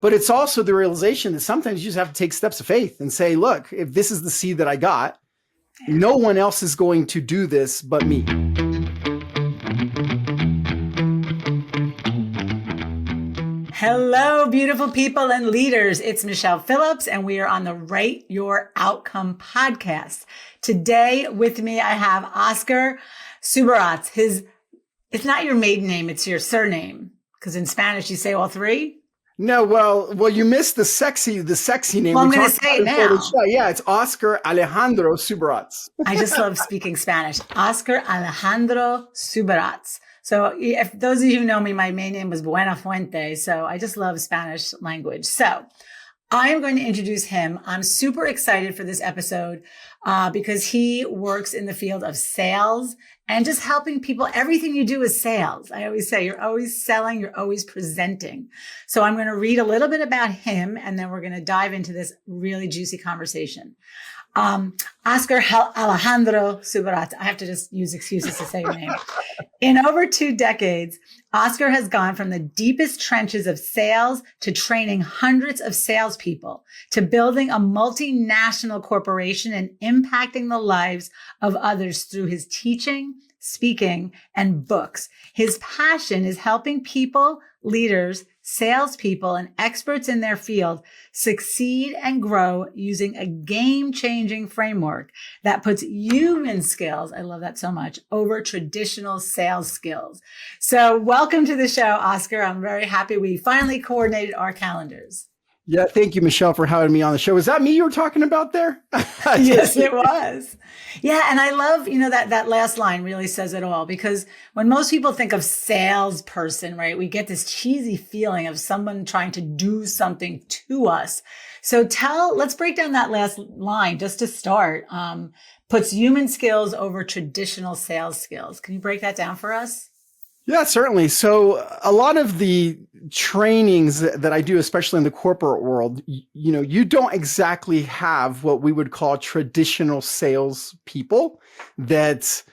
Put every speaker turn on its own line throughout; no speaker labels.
But it's also the realization that sometimes you just have to take steps of faith and say, look, if this is the seed that I got, no one else is going to do this but me.
Hello, beautiful people and leaders. It's Michele Phillips, and we are on the Write Your Outcome podcast. Today with me, I have Oscar Subirats. It's not your maiden name, it's your surname. Because in Spanish, you say all three.
No, well, you missed the sexy name.
Well, I'm going to say it now.
Yeah, it's Oscar Alejandro Subirats.
I just love speaking Spanish. Oscar Alejandro Subirats. So if those of you who know me, my main name was Buenafuente. So I just love Spanish language. So I'm going to introduce him. I'm super excited for this episode because he works in the field of sales and just helping people. Everything you do is sales. I always say you're always selling, you're always presenting. So I'm going to read a little bit about him, and then we're going to dive into this really juicy conversation. Oscar Alejandro Subirats. I have to just use excuses to say your name. In over 2 decades, Oscar has gone from the deepest trenches of sales to training hundreds of salespeople to building a multinational corporation and impacting the lives of others through his teaching, speaking, and books. His passion is helping people, leaders, salespeople, and experts in their field succeed and grow using a game-changing framework that puts human skills, I love that so much, over traditional sales skills. So welcome to the show, Oscar. I'm very happy we finally coordinated our calendars.
Yeah, thank you, Michele, for having me on the show. Is that me you were talking about there?
Yes, it was. Yeah, and I love, that last line really says it all, because when most people think of salesperson, right, we get this cheesy feeling of someone trying to do something to us. So let's break down that last line just to start. Puts human skills over traditional sales skills. Can you break that down for us?
Yeah, certainly. So a lot of the trainings that I do, especially in the corporate world, you don't exactly have what we would call traditional sales people that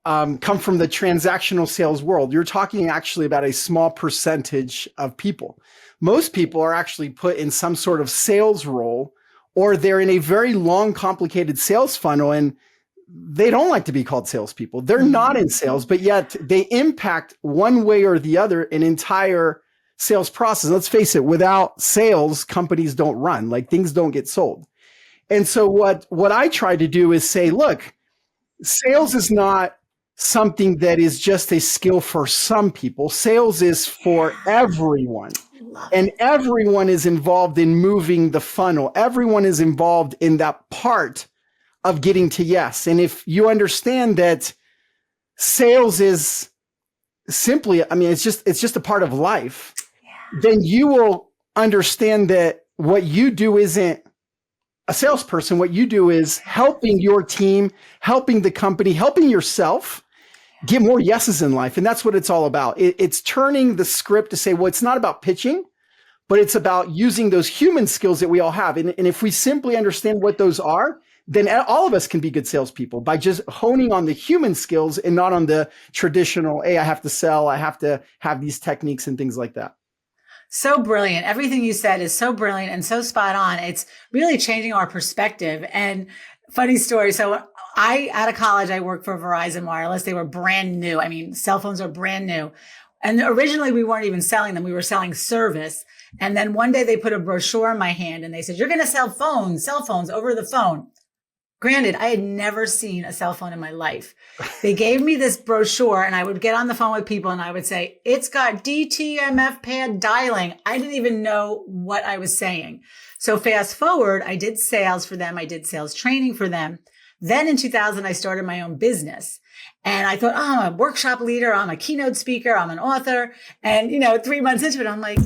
come from the transactional sales world. You're talking actually about a small percentage of people. Most people are actually put in some sort of sales role, or they're in a very long, complicated sales funnel, and they don't like to be called salespeople. They're not in sales, but yet they impact one way or the other an entire sales process. Let's face it, without sales, companies don't run, like things don't get sold. And so what I try to do is say, look, sales is not something that is just a skill for some people. Sales is for everyone. And everyone is involved in moving the funnel. Everyone is involved in that part of getting to yes. And if you understand that sales is simply, it's just a part of life, then you will understand that what you do isn't a salesperson. What you do is helping your team, helping the company, helping yourself get more yeses in life. And that's what it's all about. It's turning the script to say, well, it's not about pitching, but it's about using those human skills that we all have. And if we simply understand what those are, then all of us can be good salespeople by just honing on the human skills and not on the traditional, hey, I have to sell, I have to have these techniques and things like that.
So brilliant. Everything you said is so brilliant and so spot on. It's really changing our perspective. And funny story. So out of college, I worked for Verizon Wireless. They were brand new. Cell phones are brand new. And originally we weren't even selling them. We were selling service. And then one day they put a brochure in my hand and they said, you're going to sell cell phones over the phone. Granted, I had never seen a cell phone in my life. They gave me this brochure and I would get on the phone with people and I would say, it's got DTMF pad dialing. I didn't even know what I was saying. So fast forward, I did sales for them. I did sales training for them. Then in 2000, I started my own business. And I thought, I'm a workshop leader. I'm a keynote speaker. I'm an author. And, 3 months into it, I'm like,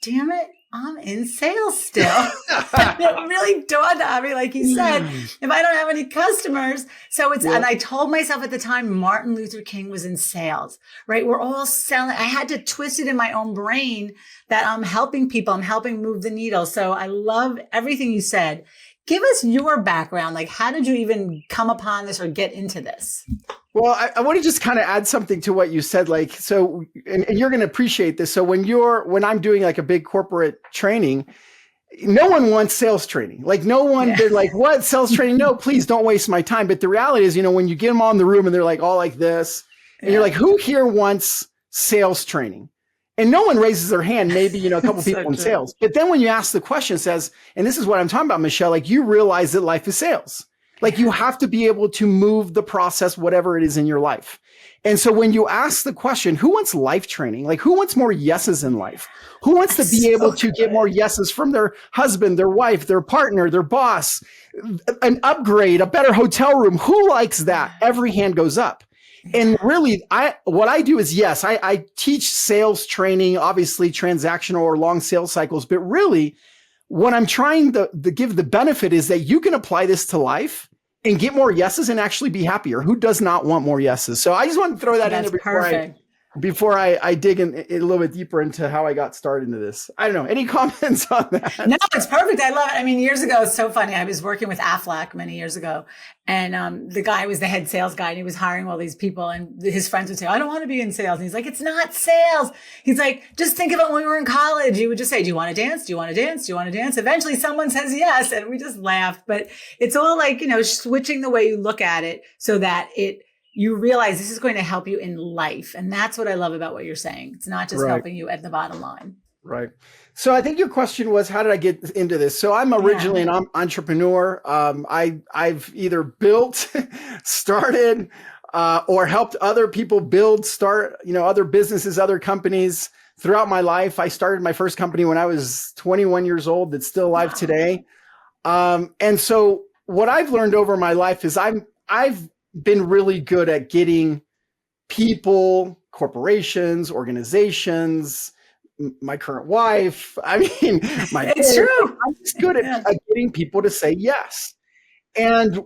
damn it. I'm in sales still. It really dawned on me, like you said, if I don't have any customers. So and I told myself at the time, Martin Luther King was in sales, right? We're all selling. I had to twist it in my own brain that I'm helping people. I'm helping move the needle. So I love everything you said. Give us your background. Like, how did you even come upon this or get into this?
Well, I want to just kind of add something to what you said. Like, so, and you're going to appreciate this. So when I'm doing like a big corporate training, no one wants sales training. Like no one, they're like, what sales training? No, please don't waste my time. But the reality is, when you get them all in the room and they're like all like this, and you're like, who here wants sales training? And no one raises their hand, maybe, a couple people in sales. But then when you ask the question, it says, and this is what I'm talking about, Michelle, like you realize that life is sales. Like you have to be able to move the process, whatever it is in your life. And so when you ask the question, who wants life training? Like who wants more yeses in life? Who wants to be able to get more yeses from their husband, their wife, their partner, their boss, an upgrade, a better hotel room? Who likes that? Every hand goes up. And really, what I do is, yes, I teach sales training, obviously transactional or long sales cycles, but really what I'm trying to give the benefit is that you can apply this to life and get more yeses and actually be happier. Who does not want more yeses? So I just want to throw that in there before I dig in a little bit deeper into how I got started into this. I don't know. Any comments on that?
No, it's perfect. I love it. I mean, years ago, it's so funny. I was working with Aflac many years ago, and the guy was the head sales guy, and he was hiring all these people, and his friends would say, I don't want to be in sales. And he's like, it's not sales. He's like, just think about when we were in college. You would just say, do you want to dance? Do you want to dance? Do you want to dance? Eventually someone says yes, and we just laughed. But it's all like, switching the way you look at it so that you realize this is going to help you in life. And that's what I love about what you're saying. It's not just helping you at the bottom line.
Right. So I think your question was, how did I get into this? So I'm originally an entrepreneur. I've either built, started, or helped other people start, other businesses, other companies throughout my life. I started my first company when I was 21 years old. That's still alive today. And so what I've learned over my life is I've been really good at getting people, corporations, organizations, my current wife. I mean,
it's true.
I'm just good at getting people to say yes. And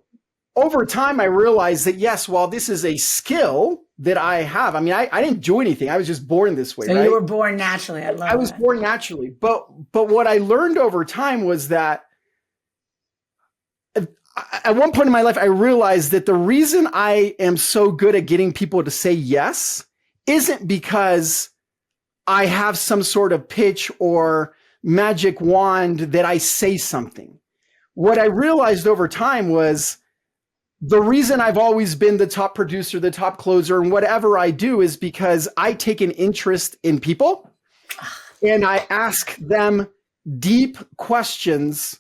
over time, I realized that, yes, while this is a skill that I have, I mean, I didn't do anything. I was just born this way.
So you were born naturally. I
was born naturally. But what I learned over time was that at one point in my life, I realized that the reason I am so good at getting people to say yes isn't because I have some sort of pitch or magic wand that I say something. What I realized over time was the reason I've always been the top producer, the top closer, and whatever I do is because I take an interest in people and I ask them deep questions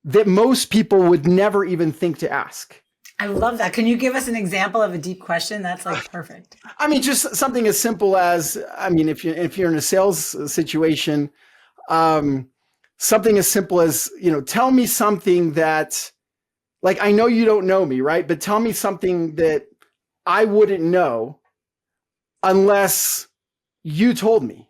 that most people would never even think to ask.
I love that. Can you give us an example of a deep question? That's like perfect.
I mean, just something as simple as, I mean, if you're in a sales situation, something as simple as, tell me something that, like, I know you don't know me, right? But tell me something that I wouldn't know unless you told me.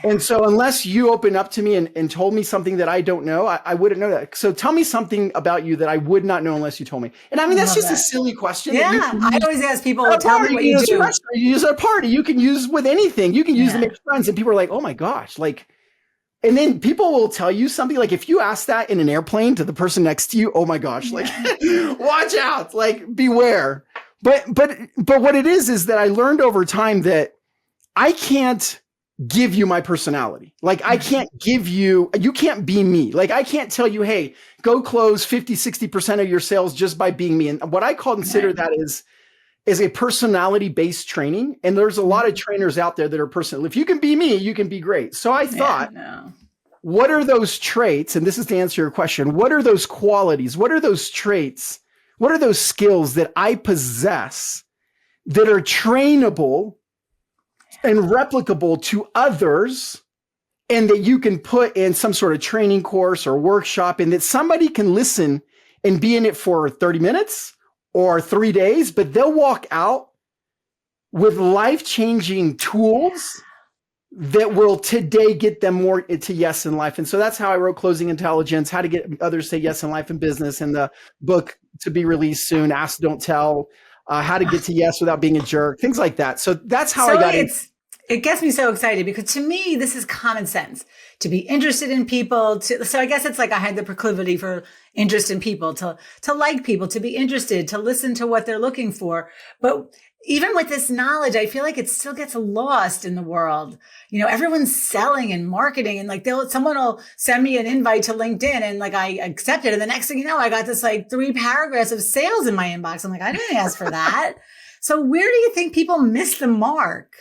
And so unless you opened up to me and told me something that I don't know, I wouldn't know that. So tell me something about you that I would not know unless you told me. And I mean, that's just a silly question.
Yeah. I always ask people, tell me what you do.
You use at a party. You can use with anything. You can use to make friends. And people are like, oh my gosh. Like, and then people will tell you something like, if you ask that in an airplane to the person next to you, oh my gosh, like, watch out, like, beware. But what it is that I learned over time that I can't give you my personality. Like I can't give you can't be me. Like I can't tell you, hey, go close 50, 60% of your sales just by being me. And what I consider that is a personality based training. And there's a lot of trainers out there that are personal. If you can be me, you can be great. So I thought, what are those traits? And this is to answer your question. What are those qualities? What are those traits? What are those skills that I possess that are trainable and replicable to others, and that you can put in some sort of training course or workshop, and that somebody can listen and be in it for 30 minutes or 3 days, but they'll walk out with life-changing tools that will today get them more into yes in life. And so that's how I wrote Closing Intelligence, How to Get Others to Say Yes in Life and Business, and the book to be released soon, Ask, Don't Tell, How to Get to Yes Without Being a Jerk, things like that. So that's how I got it.
It gets me so excited because to me, this is common sense to be interested in people. So I guess it's like I had the proclivity for interest in people, to like people, to be interested, to listen to what they're looking for. But even with this knowledge, I feel like it still gets lost in the world. Everyone's selling and marketing, and like someone will send me an invite to LinkedIn and like I accept it. And the next thing you know, I got this like 3 paragraphs of sales in my inbox. I'm like, I didn't ask for that. So where do you think people miss the mark?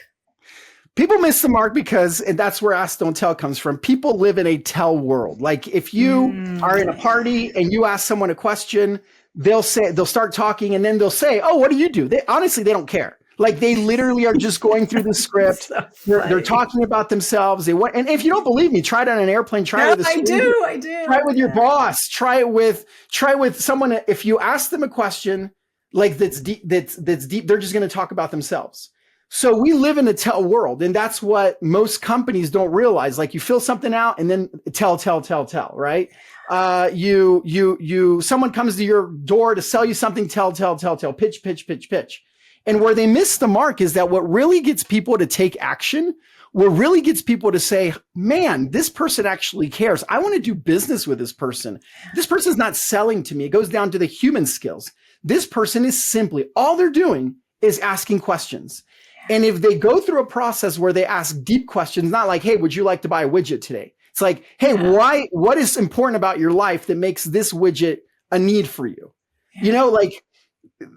People miss the mark because, and that's where ask, don't tell comes from. People live in a tell world. Like if you are in a party and you ask someone a question, they'll start talking and then they'll say, oh, what do you do? Honestly, they don't care. Like they literally are just going through the script. So they're talking about themselves. And if you don't believe me, try it on an airplane. Try it with a stranger.
I do.
Try it with your boss. Try it with someone. If you ask them a question like that's deep, they're just going to talk about themselves. So we live in a tell world, and that's what most companies don't realize. Like you fill something out and then tell, right? Someone comes to your door to sell you something, tell, pitch. And where they miss the mark is that what really gets people to take action, what really gets people to say, man, this person actually cares. I want to do business with this person. This person's not selling to me. It goes down to the human skills. This person is simply, all they're doing is asking questions. And if they go through a process where they ask deep questions, not like, hey, would you like to buy a widget today? It's like, hey, what is important about your life that makes this widget a need for you?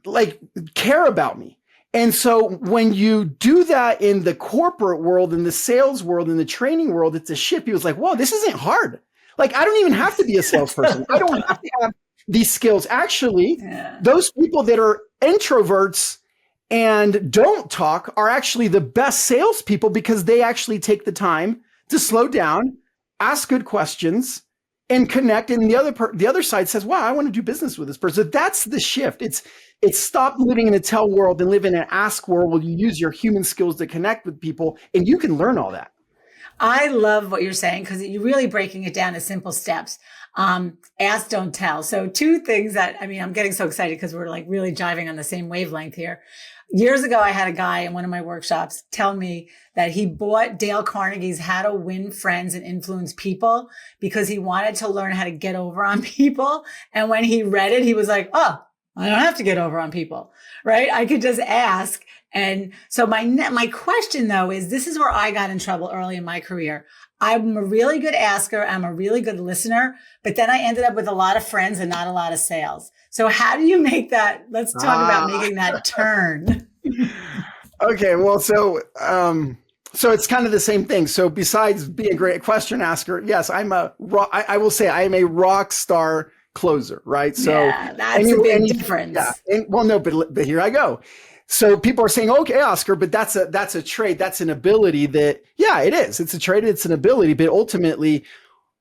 Like care about me. And so when you do that in the corporate world, in the sales world, in the training world, it's a shift. He was like, whoa, this isn't hard. Like, I don't even have to be a salesperson. I don't have to have these skills. Actually, those people that are introverts and don't talk are actually the best salespeople because they actually take the time to slow down, ask good questions, and connect. And the other side says, wow, I want to do business with this person. That's the shift. It's stop living in a tell world and live in an ask world where you use your human skills to connect with people, and you can learn all that.
I love what you're saying because you're really breaking it down to simple steps. Ask, don't tell. So 2 things I'm getting so excited because we're like really jiving on the same wavelength here. Years ago, I had a guy in one of my workshops tell me that he bought Dale Carnegie's How to Win Friends and Influence People because he wanted to learn how to get over on people. And when he read it, he was like, oh, I don't have to get over on people, right? I could just ask. And so my question though is, this is where I got in trouble early in my career. I'm a really good asker. I'm a really good listener, but then I ended up with a lot of friends and not a lot of sales. So how do you make that? Let's talk about making that turn.
Okay. Well, so it's kind of the same thing. So besides being a great question asker, yes, I will say I am a rock star closer, right? So
that's a big difference.
Yeah. But here I go. So people are saying, okay, Oscar, but that's a trait. That's an ability that, yeah, it is. It's a trait. It's an ability. But ultimately,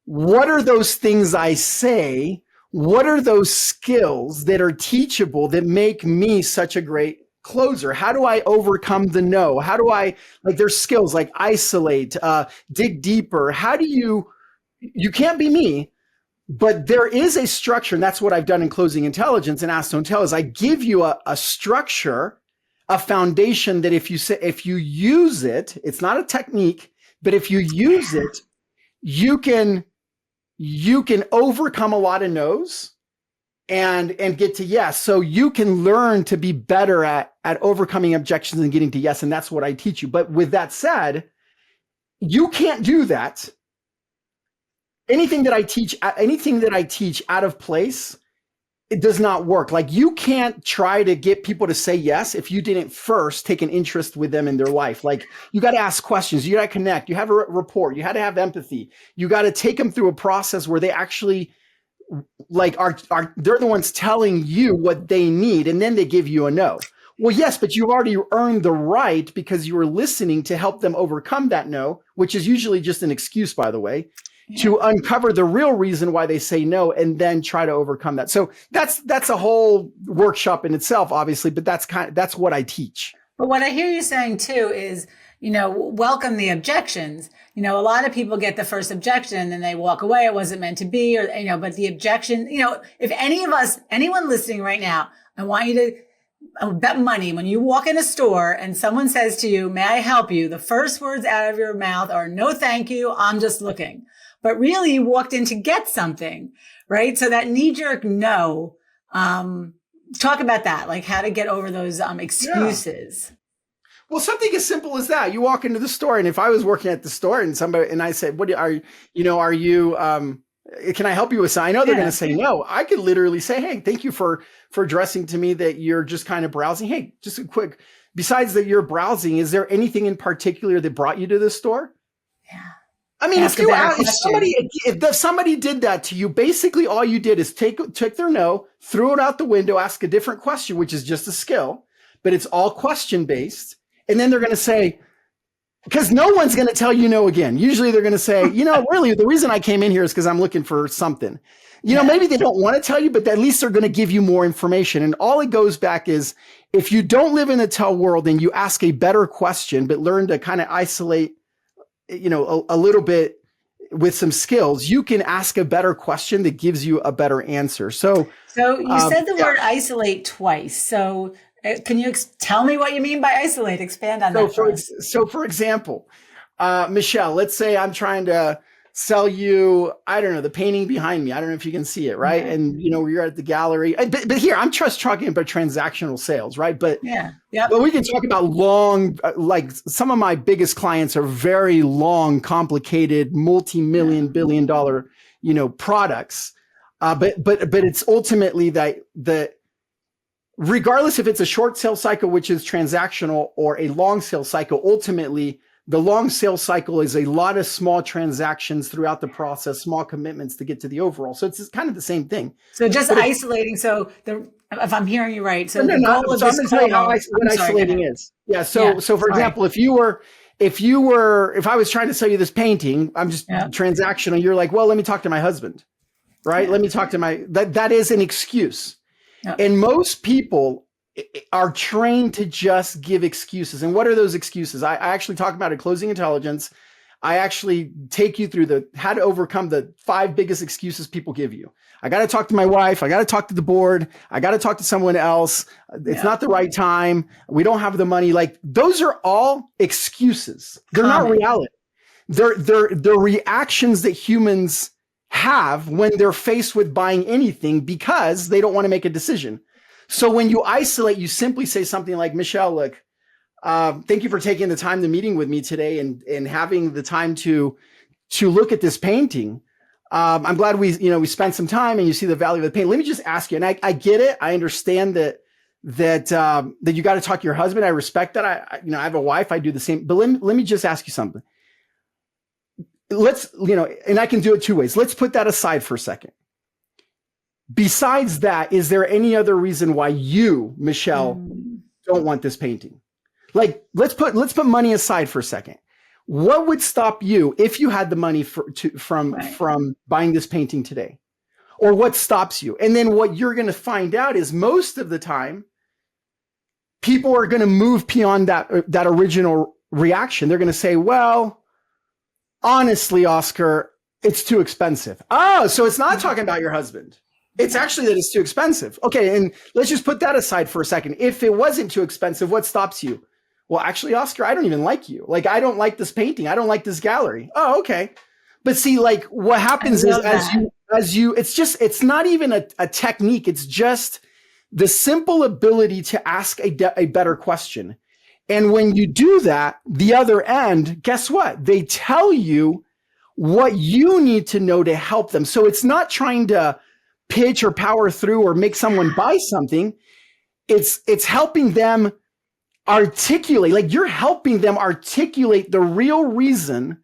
what are those things I say? What are those skills that are teachable that make me such a great closer? How do I overcome the no? How do I, there's skills like isolate, dig deeper. How do you can't be me, but there is a structure. And that's what I've done in Closing Intelligence and Ask Don't Tell is I give you a structure, a foundation that if you use it, it's not a technique, but if you use it, you can overcome a lot of no's and get to yes. So you can learn to be better at overcoming objections and getting to yes. And that's what I teach you. But with that said, you can't do that. Anything that I teach out of place, it does not work. Like you can't try to get people to say yes if you didn't first take an interest with them in their life. Like you got to ask questions, you got to connect, you have a rapport, you had to have empathy. You got to take them through a process where they actually they're the ones telling you what they need, and then they give you a no. Well, yes, but you've already earned the right because you were listening to help them overcome that no, which is usually just an excuse, by the way. To uncover the real reason why they say no and then try to overcome that. So that's a whole workshop in itself, obviously, but that's what I teach.
But what I hear you saying too is, welcome the objections. A lot of people get the first objection and they walk away. It wasn't meant to be, or, but the objection, if anyone listening right now, I want you to bet money when you walk in a store and someone says to you, may I help you? The first words out of your mouth are no, thank you. I'm just looking. But really you walked in to get something, right? So that knee-jerk no, talk about that, like how to get over those
Yeah.
excuses.
Well, something as simple as that. You walk into the store, and if I was working at the store and somebody and I said, "What are you? Are you? Can I help you with something?" I know they're going to
Yeah.
say no. I could literally say, "Hey, thank you for addressing to me that you're just kind of browsing. Hey, just a quick. Besides that, you're browsing. Is there anything in particular that brought you to the store?"
Yeah.
I mean,
Ask a better
if
question.
somebody did that to you, basically all you did is took their no, threw it out the window, ask a different question, which is just a skill, but it's all question based. And then they're going to say, because no one's going to tell you no again. Usually they're going to say, really, the reason I came in here is because I'm looking for something.
Yeah.
Maybe they don't want to tell you, but at least they're going to give you more information. And all it goes back is if you don't live in the tell world and you ask a better question, but learn to kind of isolate, a little bit with some skills, you can ask a better question that gives you a better answer. So
You said the
yeah.
word isolate twice. So can you tell me what you mean by isolate? Expand on that for us.
For example, Michelle, let's say I'm trying to sell you, I don't know, the painting behind me. I don't know if you can see it, right?
Okay.
And you're at the gallery. But here, I'm just talking about transactional sales, right? But
Yeah. Yep.
we can talk about long, like some of my biggest clients are very long, complicated, multi-million,
Yeah.
billion-dollar, products. But it's ultimately that regardless if it's a short sales cycle, which is transactional, or a long sales cycle, ultimately the long sales cycle is a lot of small transactions throughout the process, small commitments to get to the overall. So it's kind of the same thing.
So just
But
isolating. So if I'm hearing you right, so
no,
the
no,
goal of
so I'm
this
going to tell you
call,
what
I'm sorry, go
isolating
ahead.
is. Yeah.
Yeah.
So for
Sorry.
example, if I was trying to sell you this painting, I'm just
Yeah.
transactional. You're like, well, let me talk to my husband, right?
Yeah.
Let me talk to that is an excuse.
Yeah.
And most people are trained to just give excuses. And what are those excuses? I actually talk about it, closing intelligence. I actually take you through how to overcome the 5 biggest excuses people give you. I got to talk to my wife. I got to talk to the board. I got to talk to someone else. It's
Yeah.
not the right time. We don't have the money. Like those are all excuses. They're not
Common.
reality. They're reactions that humans have when they're faced with buying anything because they don't want to make a decision. So when you isolate, you simply say something like, Michelle, look, thank you for taking the time to meeting with me today and having the time to look at this painting. I'm glad we spent some time and you see the value of the paint. Let me just ask you, and I get it. I understand that you got to talk to your husband. I respect that. I have a wife. I do the same. But let me just ask you something. And I can do it 2 ways. Let's put that aside for a second. Besides that, is there any other reason why you, Michelle,
Mm.
don't want this painting? Like, let's put money aside for a second. What would stop you if you had the money
Right.
from buying this painting today? Or what stops you? And then what you're going to find out is most of the time, people are going to move beyond that original reaction. They're going to say, well, honestly, Oscar, it's too expensive. Oh, so it's not talking about your husband. It's actually that it's too expensive. Okay, and let's just put that aside for a second. If it wasn't too expensive, what stops you? Well, actually, Oscar, I don't even like you. Like, I don't like this painting. I don't like this gallery. Oh, okay. But see, like, what
I
happens is
love that.
it's not even a technique. It's just the simple ability to ask a better question. And when you do that, the other end, guess what? They tell you what you need to know to help them. So it's not trying to pitch or power through or make someone buy something. It's helping them articulate, like you're helping them articulate the real reason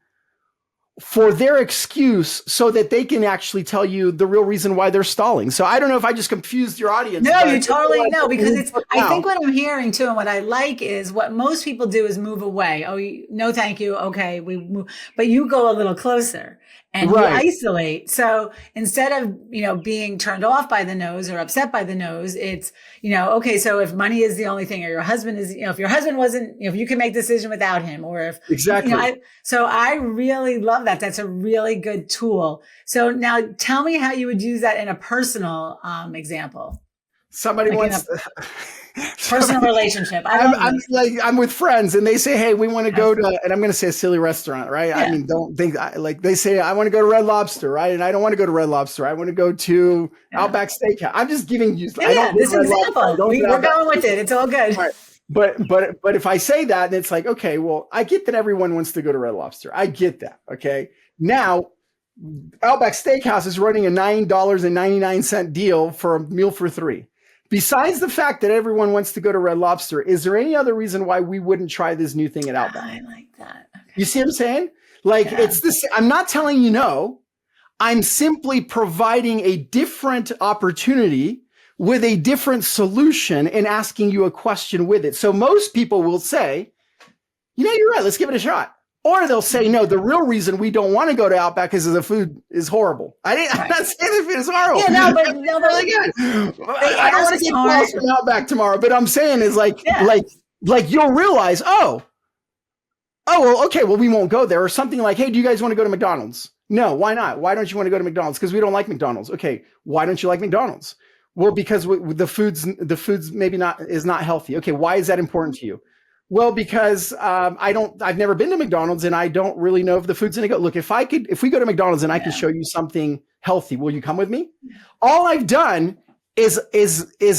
for their excuse so that they can actually tell you the real reason why they're stalling. So I don't know if I just confused your audience,
No, you
but
totally know because I
now.
think what I'm hearing too, and what I like is what most people do is move away. Oh, no, thank you. Okay. We move, but you go a little closer and you
Right.
isolate. So instead of, being turned off by the nose or upset by the nose, it's, okay. So if money is the only thing, or your husband is, if your husband wasn't, if you can make a decision without him, or if,
Exactly.
so I really love that. That's a really good tool. So now tell me how you would use that in a personal example.
Somebody
Like
wants
Personal relationship. I love
I'm
this.
like, I'm with friends and they say, hey, we want to go to, and I'm going to say a silly restaurant, right?
Yeah.
I mean, don't think like they say, I want to go to Red Lobster, right? And I don't want to go to Red Lobster. I want to go to
Yeah.
Outback Steakhouse. I'm just giving you,
Yeah,
I
yeah.
don't go to
This
Red Lobster. I
example,
don't go to
we're
Outback
going with it. It's all good.
Right. But if I say that, and it's like, okay, well, I get that everyone wants to go to Red Lobster. I get that. Okay. Now, Outback Steakhouse is running a $9.99 deal for a meal for three. Besides the fact that everyone wants to go to Red Lobster, is there any other reason why we wouldn't try this new thing at Outback?
I like that. Okay.
You see what I'm saying? Like,
Yeah.
it's this, I'm not telling you no. I'm simply providing a different opportunity with a different solution and asking you a question with it. So most people will say, you know, you're right, let's give it a shot. Or they'll say, no, the real reason we don't want to go to Outback is the food is horrible. I'm not saying the food is horrible.
Yeah, no, but
really good. I don't want to get calls from Outback tomorrow, but I'm saying is like you'll realize, oh, well, okay, well, we won't go there. Or something like, hey, do you guys want to go to McDonald's? No, why not? Why don't you want to go to McDonald's? Because we don't like McDonald's. Okay, why don't you like McDonald's? Well, because the food's maybe is not healthy. Okay, why is that important to you? Well, because I've never been to McDonald's and I don't really know if the food's gonna go. Look, if we go to McDonald's and I can show you something healthy, will you come with me? All I've done is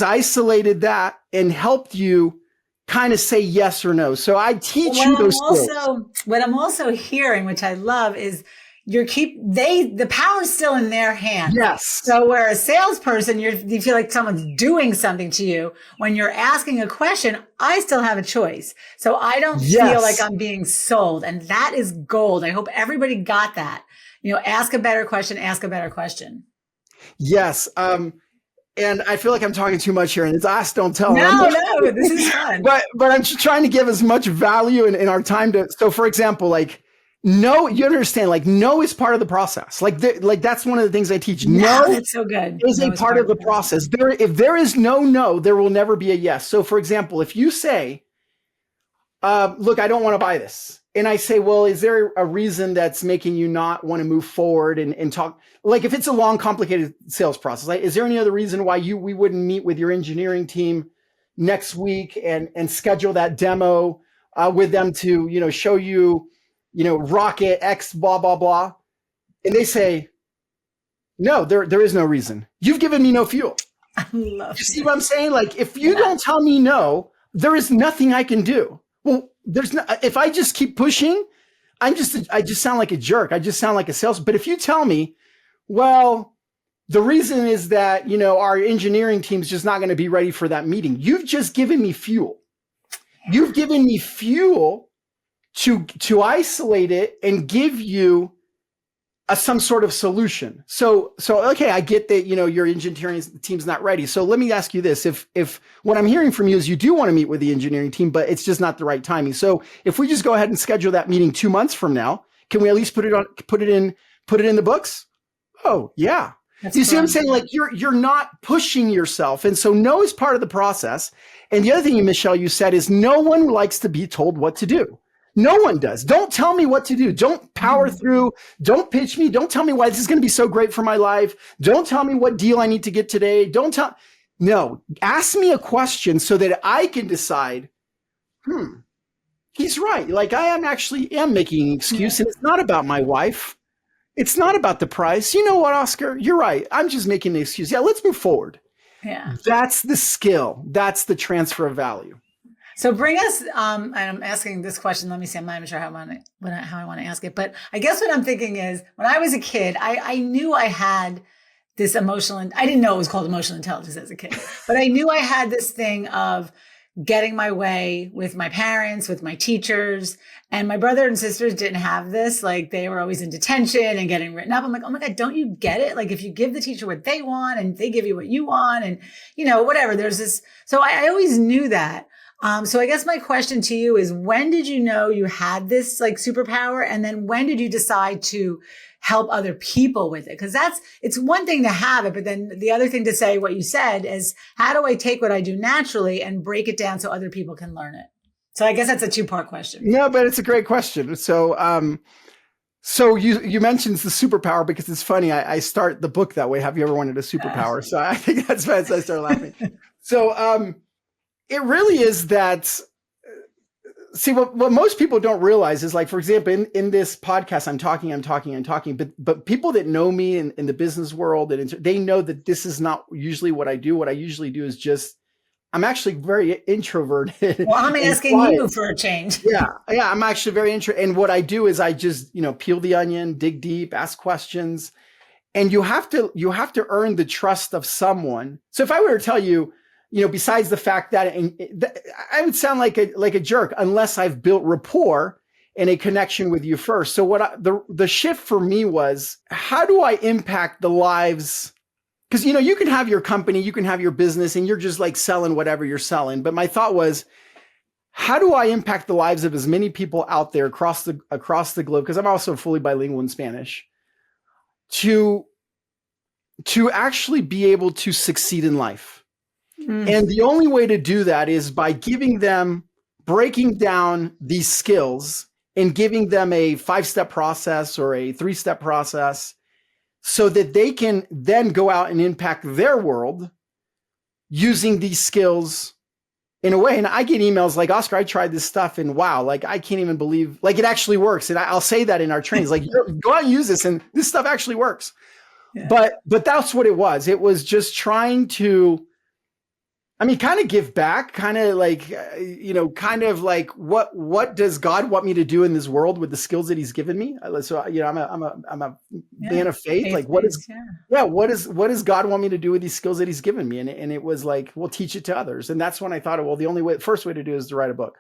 isolated that and helped you kind of say yes or no. So I teach you those skills.
What I'm also hearing, which I love, is the power is still in their hands.
Yes.
So where a salesperson, you feel like someone's doing something to you. When you're asking a question, I still have a choice. So I don't feel like I'm being sold. And that is gold. I hope everybody got that. You know, ask a better question, ask a better question.
Yes. And I feel like I'm talking too much here, and it's ask, don't tell.
No, this is fun.
But I'm just trying to give as much value in our time to. So, for example, like no, you understand, like no is part of the process. Like that's one of the things I teach. No,
that's so good.
Is a part of the process. If there is no, there will never be a yes. So, for example, if you say, "Look, I don't want to buy this," and I say, "Well, is there a reason that's making you not want to move forward and talk?" Like if it's a long, complicated sales process, like, is there any other reason why we wouldn't meet with your engineering team next week and schedule that demo with them to, show you, Rocket X, blah, blah, blah. And they say, no, there is no reason. You've given me no fuel.
I love
you see what I'm saying? Like if you don't tell me no, there is nothing I can do. Well, if I just keep pushing, I just sound like a jerk. I just sound like a salesman. But if you tell me, well, the reason is that, our engineering team's just not going to be ready for that meeting. You've just given me fuel. You've given me fuel to isolate it and give you some sort of solution. So okay, I get that, your engineering team's not ready. So let me ask you this. If what I'm hearing from you is you do want to meet with the engineering team, but it's just not the right timing. So if we just go ahead and schedule that meeting 2 months from now, can we at least put it in the books? Oh, yeah. You see what I'm saying? Like you're not pushing yourself. And so no is part of the process. And the other thing, Michelle, you said is no one likes to be told what to do. No one does. Don't tell me what to do. Don't power through. Don't pitch me. Don't tell me why this is going to be so great for my life. Don't tell me what deal I need to get today. No, ask me a question so that I can decide, he's right. Like I am making an excuse and it's not about my wife. It's not about the price. You know what, Oscar? You're right. I'm just making an excuse. Yeah, let's move forward.
Yeah.
That's the skill. That's the transfer of value.
So bring us, and I'm asking this question. Let me see. I'm not even sure how I want to ask it. But I guess what I'm thinking is when I was a kid, I knew I had this I didn't know it was called emotional intelligence as a kid, but I knew I had this thing of getting my way with my parents, with my teachers, and my brother and sisters didn't have this. Like they were always in detention and getting written up. I'm like, oh my God, don't you get it? Like if you give the teacher what they want and they give you what you want and, whatever, there's this. So I always knew that. So I guess my question to you is when did you know you had this like superpower? And then when did you decide to help other people with it? Because it's one thing to have it, but then the other thing to say what you said is how do I take what I do naturally and break it down so other people can learn it? So I guess that's a 2-part question.
No, but it's a great question. So, so you mentioned the superpower because it's funny. I start the book that way. Have you ever wanted a superpower? So I think that's why I started laughing. So, it really is that. See, what most people don't realize is, like, for example, in this podcast, I'm talking, but people that know me in the business world, and they know that this is not usually what I do. What I usually do is I'm actually very introverted.
Well, I'm asking
quiet.
you for a change.
Yeah, I'm actually very introverted. And what I do is I just, peel the onion, dig deep, ask questions, and you have to earn the trust of someone. So if I were to tell you, besides the fact that I would sound like a jerk unless I've built rapport and a connection with you first. So the shift for me was, how do I impact the lives? Because, you can have your company, you can have your business, and you're just like selling whatever you're selling. But my thought was, how do I impact the lives of as many people out there across the globe? Because I'm also fully bilingual in Spanish, to actually be able to succeed in life. And the only way to do that is by breaking down these skills and giving them a 5-step process or a 3-step process, so that they can then go out and impact their world using these skills in a way. And I get emails like, Oscar, I tried this stuff and wow, like, I can't even believe, like, it actually works. And I'll say that in our trainings, like, go out and use this, and this stuff actually works. Yeah. But that's what it was. It was just trying to, kind of give back, kind of like, what does God want me to do in this world with the skills that He's given me? So, I'm a man of faith. Like, what does God want me to do with these skills that He's given me? And it was like, well, teach it to others. And that's when I thought, well, the first way to do it is to write a book.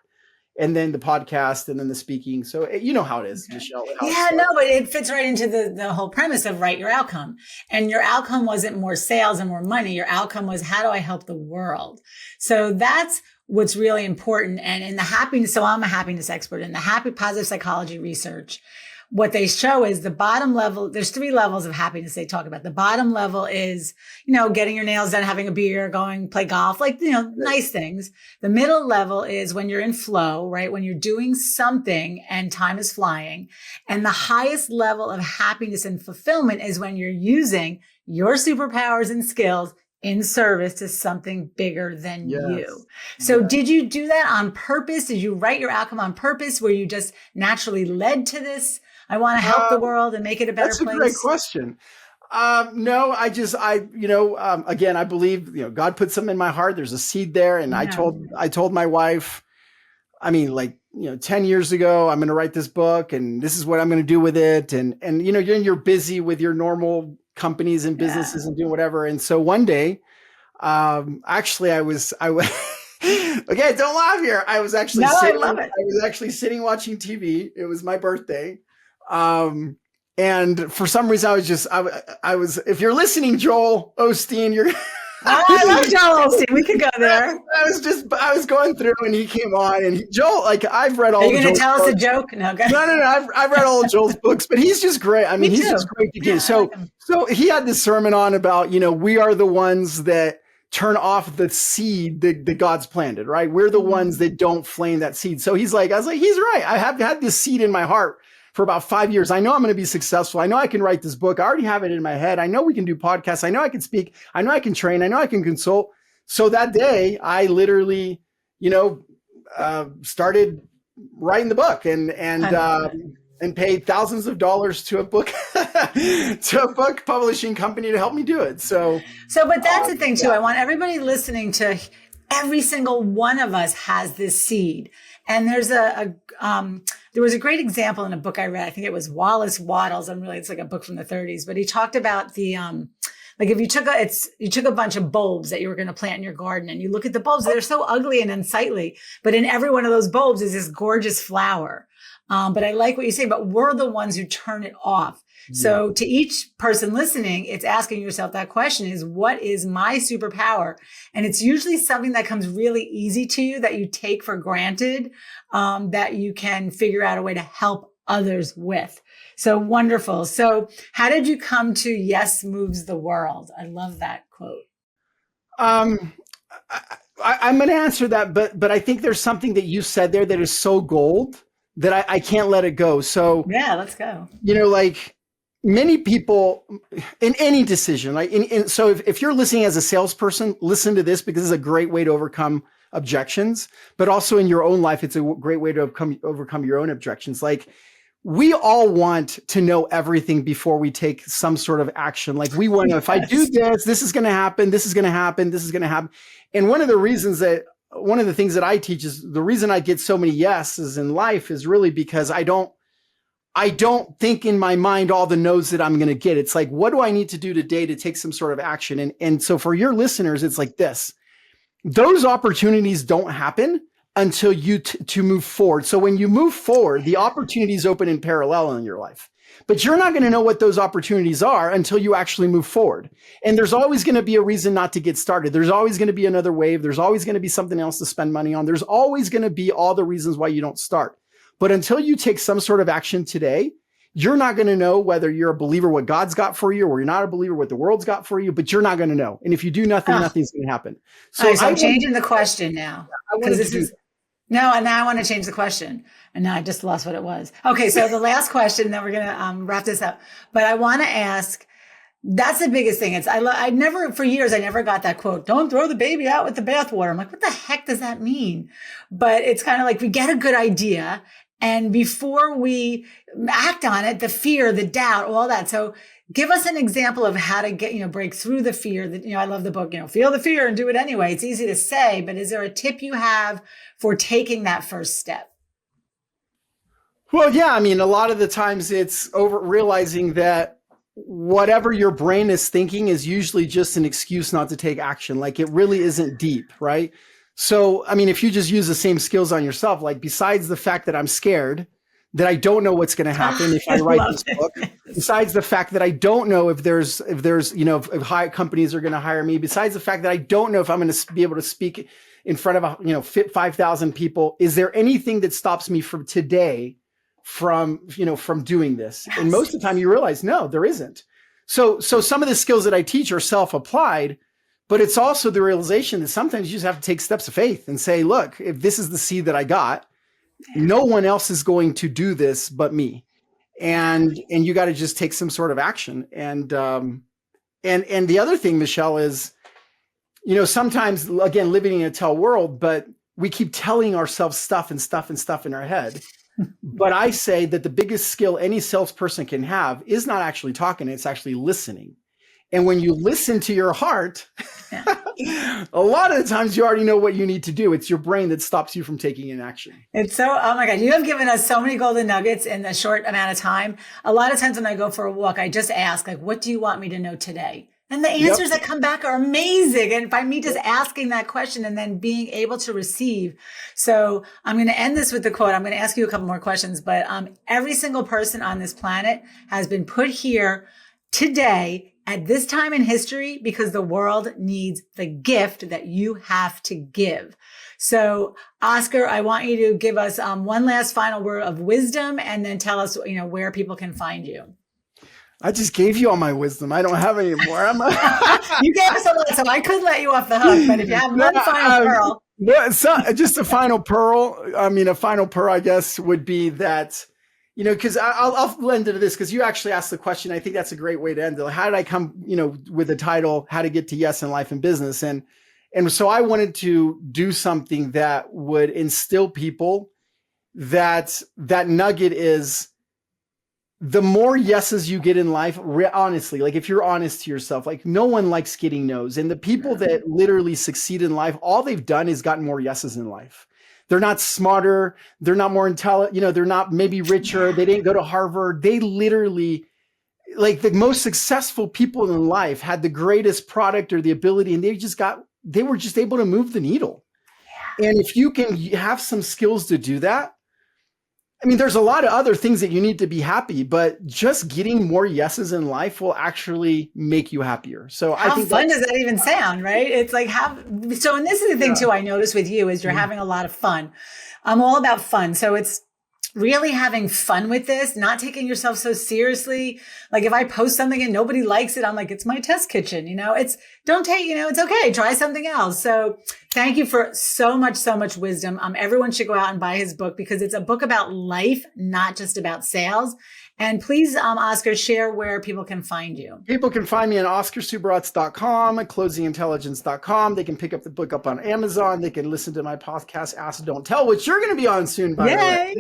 And then the podcast, and then the speaking. So you know how it is, Michele.
But it fits right into the whole premise of write your outcome. And your outcome wasn't more sales and more money. Your outcome was, how do I help the world? So that's what's really important. And in the happiness, so I'm a happiness expert in the positive psychology research. What they show is the bottom level. There's 3 levels of happiness they talk about. The bottom level is, getting your nails done, having a beer, going play golf, like, nice things. The middle level is when you're in flow, right? When you're doing something and time is flying. And the highest level of happiness and fulfillment is when you're using your superpowers and skills in service to something bigger than you. So did you do that on purpose? Did you write your outcome on purpose? Were you just naturally led to this? I want to help the world and make it a better place.
That's a great question. No, again, I believe, God put something in my heart. There's a seed there. And I told my wife, 10 years ago, I'm going to write this book and this is what I'm going to do with it. And you're busy with your normal companies and businesses and doing whatever. And so one day, actually I was, okay, don't laugh here. I was actually
I love it.
I was actually sitting watching TV. It was my birthday. And for some reason I was, if you're listening, Joel Osteen,
I love Joel Osteen. We could go there.
I was going through and he came on and Joel, like, I've read all
Are you going to tell us a joke? No, go
No. I've read all of Joel's books, but he's just great. He's just great to get. So he had this sermon on about, we are the ones that turn off the seed that God's planted, right? We're the ones that don't flame that seed. So he's right. I have had this seed in my heart for about 5 years. I know I'm going to be successful. I know I can write this book. I already have it in my head. I know we can do podcasts. I know I can speak. I know I can train. I know I can consult. So that day I literally, started writing the book and paid thousands of dollars to a book publishing company to help me do it.
But that's the thing too. I want everybody listening to, every single one of us has this seed. And there's there was a great example in a book I read. I think it was Wallace Wattles. It's like a book from the 30s, but he talked about the, like if you took a bunch of bulbs that you were going to plant in your garden and you look at the bulbs, they're so ugly and unsightly, but in every one of those bulbs is this gorgeous flower. But I like what you say, but we're the ones who turn it off. So to each person listening, it's asking yourself that question is, what is my superpower? And it's usually something that comes really easy to you that you take for granted, that you can figure out a way to help others with. So wonderful. So how did you come to Yes Moves the World? I love that quote.
I'm going to answer that, but I think there's something that you said there that is so gold that I can't let it go. So
yeah, let's go.
Like many people in any decision, like so if you're listening as a salesperson, listen to this because it's a great way to overcome objections, but also in your own life, it's a great way to overcome your own objections. Like, we all want to know everything before we take some sort of action. Like, we want to, if I do this, this is going to happen, this is going to happen, this is going to happen. And one of the things that I teach is the reason I get so many yeses in life is really because I don't think in my mind all the no's that I'm going to get. It's like, what do I need to do today to take some sort of action? And so for your listeners, it's like this. Those opportunities don't happen until you to move forward. So when you move forward, the opportunities open in parallel in your life. But you're not going to know what those opportunities are until you actually move forward. And there's always going to be a reason not to get started. There's always going to be another wave. There's always going to be something else to spend money on. There's always going to be all the reasons why you don't start. But until you take some sort of action today, you're not going to know whether you're a believer, what God's got for you, or you're not a believer, what the world's got for you, but you're not going to know. And if you do nothing, nothing's going to happen.
So I'm changing the question now. No, and now I want to change the question. And now I just lost what it was. Okay, so the last question, then we're going to wrap this up. But I want to ask, that's the biggest thing. I never, for years, I never got that quote, don't throw the baby out with the bathwater. I'm like, what the heck does that mean? But it's kind of like we get a good idea. And before we act on it, the fear, the doubt, all that. So give us an example of how to get, break through the fear that, I love the book, feel the fear and do it anyway. It's easy to say, but is there a tip you have for taking that first step?
Well, yeah. I mean, a lot of the times it's realizing that whatever your brain is thinking is usually just an excuse not to take action. Like, it really isn't deep, right? So, I mean, if you just use the same skills on yourself, like, besides the fact that I'm scared, that I don't know what's going to happen if I write this book, besides the fact that I don't know if if high companies are going to hire me, besides the fact that I don't know if I'm going to be able to speak in front of 5,000 people, is there anything that stops me from today from doing this? Yes. And most of the time you realize, no, there isn't. So some of the skills that I teach are self-applied, but it's also the realization that sometimes you just have to take steps of faith and say, look, if this is the seed that I got, no one else is going to do this but me. And you got to just take some sort of action. And the other thing, Michele, is, sometimes, again, living in a tell world, but we keep telling ourselves stuff in our head. But I say that the biggest skill any salesperson can have is not actually talking, it's actually listening. And when you listen to your heart, a lot of the times you already know what you need to do. It's your brain that stops you from taking an action. It's
oh my God, you have given us so many golden nuggets in a short amount of time. A lot of times when I go for a walk, I just ask, like, what do you want me to know today? And the answers that come back are amazing. And by me just asking that question and then being able to receive. So I'm going to end this with the quote. I'm going to ask you a couple more questions, but every single person on this planet has been put here today at this time in history because the world needs the gift that you have to give. So, Oscar, I want you to give us one last final word of wisdom and then tell us, where people can find you.
I just gave you all my wisdom. I don't have any more.
You gave us a lot, so I could let you off the hook. But if you have one final pearl.
Just a final pearl. I mean, a final pearl, I guess, would be that, because I'll lend into this because you actually asked the question. I think that's a great way to end it. How did I come, with the title, How to Get to Yes in Life and Business? And so I wanted to do something that would instill people that nugget is, the more yeses you get in life, honestly, like, if you're honest to yourself, like, no one likes getting no's. And the people that literally succeed in life, all they've done is gotten more yeses in life. They're not smarter. They're not more intelligent. They're not maybe richer. They didn't go to Harvard. They literally, like, the most successful people in life had the greatest product or the ability, and they were just able to move the needle. Yeah. And if you can have some skills to do that, I mean, there's a lot of other things that you need to be happy, but just getting more yeses in life will actually make you happier. So
how fun does that even sound, right? It's like, and this is the thing too, I noticed with you is you're having a lot of fun. I'm all about fun. So it's really having fun with this, not taking yourself so seriously. Like, if I post something and nobody likes it, I'm like, it's my test kitchen, it's okay. Try something else. So thank you for so much wisdom. Everyone should go out and buy his book because it's a book about life, not just about sales. And please, Oscar, share where people can find you.
People can find me on OscarSubirats.com, closingintelligence.com. They can pick up the book up on Amazon. They can listen to my podcast, Ask Don't Tell, which you're going to be on soon, by the way.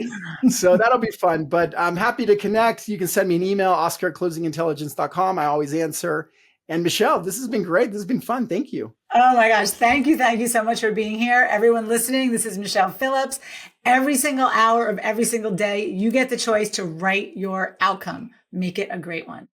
So that'll be fun. But I'm happy to connect. You can send me an email, Oscar@closingintelligence.com. I always answer. And Michele, this has been great. This has been fun. Thank you.
Oh my gosh. Thank you. Thank you so much for being here. Everyone listening, this is Michele Phillips. Every single hour of every single day, you get the choice to write your outcome. Make it a great one.